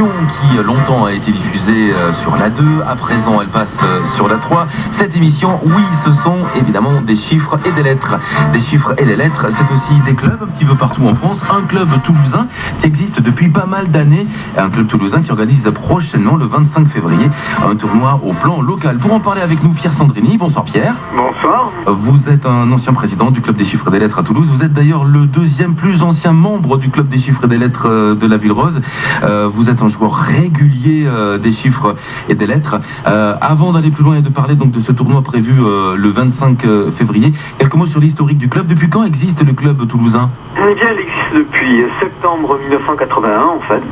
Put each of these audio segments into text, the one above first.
émission qui longtemps a été diffusée sur la 2, à présent elle passe sur la 3. Cette émission, oui, ce sont évidemment des chiffres et des lettres. Des chiffres et des lettres, c'est aussi des clubs un petit peu partout en France. Un club toulousain qui existe depuis pas mal d'années. Un club toulousain qui organise prochainement, le 25 février, un tournoi au plan local. Pour en parler avec nous, Pierre Sandrini. Bonsoir Pierre. Bonsoir. Vous êtes un ancien président du club des chiffres et des lettres à Toulouse. Vous êtes d'ailleurs le deuxième plus ancien membre du club des chiffres et des lettres de la Ville Rose. Vous êtes un joueur régulier des chiffres et des lettres. Avant d'aller plus loin et de parler donc de ce tournoi prévu le 25 février, quelques mots sur l'historique du club. Depuis quand existe le club toulousain? Eh bien, il existe depuis septembre 1981 en fait.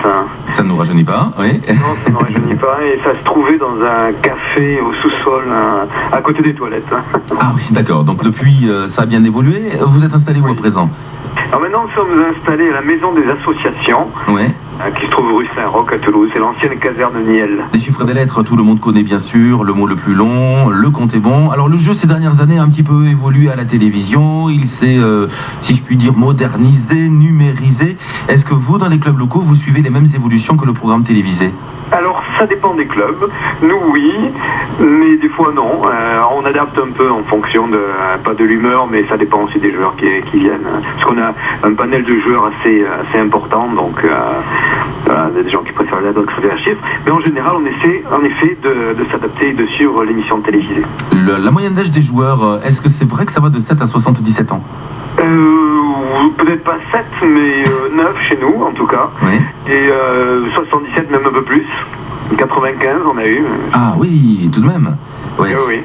Ça ne nous rajeunit pas, oui. Non, ça ne nous rajeunit pas, et ça se trouvait dans un café au sous-sol à côté des toilettes. Ah oui, d'accord. Donc depuis, ça a bien évolué. Vous êtes installé où à présent? Alors maintenant, nous sommes installés à la maison des associations, Ouais. qui se trouve rue Saint-Roch à Toulouse. C'est l'ancienne caserne de Niel. Des chiffres et des lettres, tout le monde connaît bien sûr, le mot le plus long, le compte est bon. Alors le jeu ces dernières années a un petit peu évolué à la télévision, il s'est, si je puis dire, modernisé, numérisé. Est-ce que vous, dans les clubs locaux, vous suivez les mêmes évolutions que le programme télévisé? Alors, ça dépend des clubs. Nous, oui, mais des fois, non. On adapte un peu en fonction de, pas de l'humeur, mais ça dépend aussi des joueurs qui viennent. Parce qu'on a un panel de joueurs assez important, donc des gens qui préfèrent la d'autres qui préfèrent les chiffres. Mais en général, on essaie en effet de s'adapter et de suivre l'émission télévisée. La moyenne d'âge des joueurs, est-ce que c'est vrai que ça va de 7 à 77 ans? Peut-être pas 7, mais 9 chez nous, en tout cas. Oui. Et 77, même un peu plus. 95, on a eu. Ah oui, tout de même. Oui. Oui.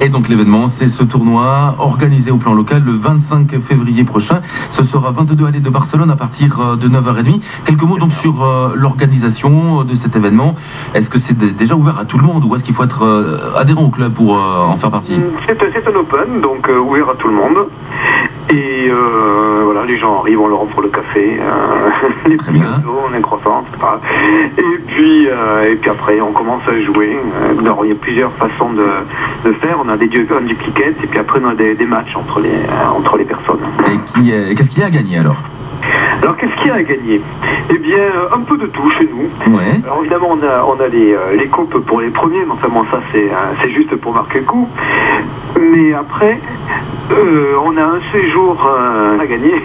Et donc l'événement, c'est ce tournoi organisé au plan local le 25 février prochain. Ce sera 22 allées de Barcelone à partir de 9h30. Quelques mots donc sur l'organisation de cet événement. Est-ce que c'est déjà ouvert à tout le monde ou est-ce qu'il faut être adhérent au club pour en faire partie? C'est un open, donc ouvert à tout le monde. Et voilà, les gens arrivent, on leur offre le café, les petits gâteaux, les croissants, etc. Et puis après, on commence à jouer. Alors, il y a plusieurs façons de faire. On a un duplicate, et puis après, on a des matchs entre les personnes. Et qu'est-ce qu'il y a à gagner alors? Alors, qu'est-ce qu'il y a à gagner? Eh bien, un peu de tout chez nous. Ouais. Alors, évidemment, on a les coupes pour les premiers, mais enfin, bon, ça, c'est juste pour marquer le coup. Mais après, on a un séjour à gagner.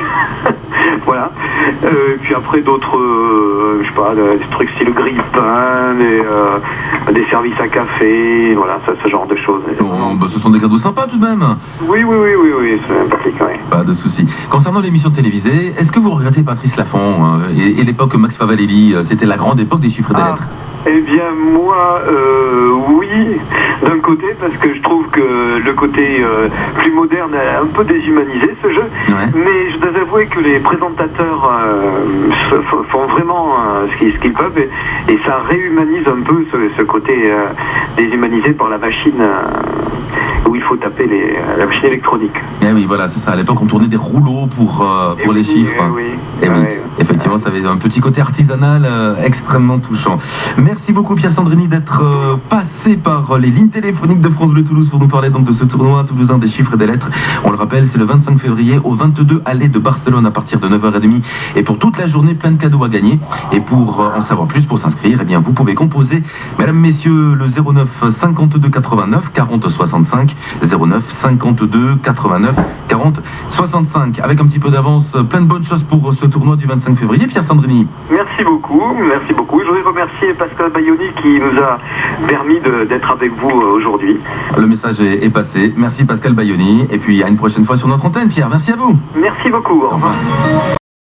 Voilà. Puis après, d'autres, je sais pas, des trucs style grille-pain, des services à café, voilà, ce genre de choses. Bon, bah, ce sont des cadeaux sympas tout de même. Oui, c'est sympathique, oui. Pas de souci. Concernant l'émission télévisée, est-ce que vous regrettez Patrice Laffont et l'époque Max Favalelli? C'était la grande époque des chiffres et des lettres. Eh bien, moi, oui, d'un côté, parce que je trouve que le côté plus moderne a un peu déshumanisé ce jeu, Ouais. mais je dois avouer que les présentateurs font vraiment ce qu'ils peuvent, et ça réhumanise un peu ce côté déshumanisé par la machine où il faut taper la machine électronique. Eh oui, voilà, c'est ça. À l'époque, on tournait des rouleaux pour les chiffres. Et oui, effectivement, ça avait un petit côté artisanal extrêmement touchant. Merci beaucoup Pierre Sandrini d'être passé par les lignes téléphoniques de France Bleu Toulouse pour nous parler donc de ce tournoi toulousain des chiffres et des lettres. On le rappelle, c'est le 25 février au 22 allées de Barcelone à partir de 9h30. Et pour toute la journée, plein de cadeaux à gagner. Et pour en savoir plus, pour s'inscrire, eh bien, vous pouvez composer, mesdames, messieurs, le 09 52 89 40 65. 09 52 89 40 65. Avec un petit peu d'avance, plein de bonnes choses pour ce tournoi du 25 février. Pierre Sandrini. Merci beaucoup. Je voudrais remercier Pascal Bayoni qui nous a permis d'être avec vous aujourd'hui. Le message est passé. Merci Pascal Bayoni. Et puis à une prochaine fois sur notre antenne, Pierre. Merci à vous. Merci beaucoup. Au revoir.